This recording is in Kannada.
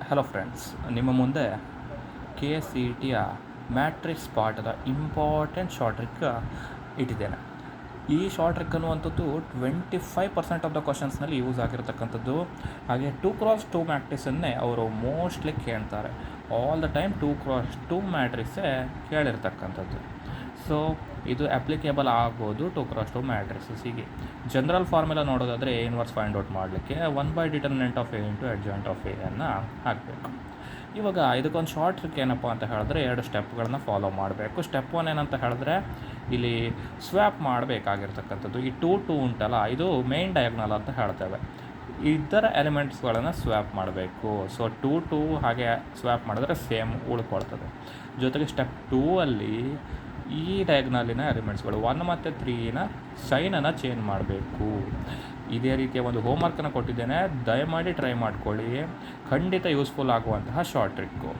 ಹಲೋ ಫ್ರೆಂಡ್ಸ್, ನಿಮ್ಮ ಮುಂದೆ ಕೆ ಎಸ್ ಸಿ ಇ ಟಿಯ ಮ್ಯಾಟ್ರಿಕ್ಸ್ ಪಾಠದ ಇಂಪಾರ್ಟೆಂಟ್ ಶಾರ್ಟ್ ಟ್ರಿಕ್ ಇಟ್ಟಿದ್ದೇನೆ. ಈ ಶಾರ್ಟ್ ಟ್ರಿಕ್ ಅನ್ನುವಂಥದ್ದು 25% ಆಫ್ ದ ಕ್ವಶನ್ಸ್ನಲ್ಲಿ ಯೂಸ್ ಆಗಿರತಕ್ಕಂಥದ್ದು. ಹಾಗೆ 2x2 ಮ್ಯಾಟ್ರಿಕ್ಸನ್ನೇ ಅವರು ಮೋಸ್ಟ್ಲಿ ಕೇಳ್ತಾರೆ. ಆಲ್ ದ ಟೈಮ್ 2x2 ಮ್ಯಾಟ್ರಿಕ್ಸೇ ಕೇಳಿರ್ತಕ್ಕಂಥದ್ದು. ಸೊ ಇದು ಅಪ್ಲಿಕೇಬಲ್ ಆಗ್ಬೋದು 2x2 ಮ್ಯಾಟ್ರಿಕ್ಸಿಗೆ. ಜನರಲ್ ಫಾರ್ಮುಲಾ ನೋಡೋದಾದರೆ ಇನ್ವರ್ಸ್ ಫೈಂಡ್ ಔಟ್ ಮಾಡಲಿಕ್ಕೆ one by determinant of A into adjoint of A ಅನ್ನು ಹಾಕಬೇಕು. ಇವಾಗ ಇದಕ್ಕೊಂದು ಶಾರ್ಟ್ ಟ್ರಿಕ್ ಏನಪ್ಪ ಅಂತ ಹೇಳಿದ್ರೆ 2 ಸ್ಟೆಪ್ಗಳನ್ನ ಫಾಲೋ ಮಾಡಬೇಕು. ಸ್ಟೆಪ್ 1 ಏನಂತ ಹೇಳಿದ್ರೆ ಇಲ್ಲಿ ಸ್ವ್ಯಾಪ್ ಮಾಡಬೇಕಾಗಿರ್ತಕ್ಕಂಥದ್ದು. ಈ 2 ಉಂಟಲ್ಲ, ಇದು ಮೇನ್ ಡಯಾಗ್ನಲ್ ಅಂತ ಹೇಳ್ತೇವೆ. ಇದರ ಎಲಿಮೆಂಟ್ಸ್ಗಳನ್ನು ಸ್ವ್ಯಾಪ್ ಮಾಡಬೇಕು. ಸೊ 2 ಹಾಗೆ ಸ್ವ್ಯಾಪ್ ಮಾಡಿದ್ರೆ ಸೇಮ್ ಉಳ್ಕೊಳ್ತದೆ. ಜೊತೆಗೆ ಸ್ಟೆಪ್ 2 ಅಲ್ಲಿ ಈ ಡಯಾಗ್ನಲಿನ ಎಲಿಮೆಂಟ್ಸ್ಗಳು 1 ಮತ್ತು 3ನ ಸೈನನ್ನು ಚೇಂಜ್ ಮಾಡಬೇಕು. ಇದೇ ರೀತಿಯ ಒಂದು ಹೋಮ್ವರ್ಕನ್ನು ಕೊಟ್ಟಿದ್ದೇನೆ, ದಯಮಾಡಿ ಟ್ರೈ ಮಾಡ್ಕೊಳ್ಳಿ. ಖಂಡಿತ ಯೂಸ್ಫುಲ್ ಆಗುವಂತಹ ಶಾರ್ಟ್ ಟ್ರಿಕ್ಕು.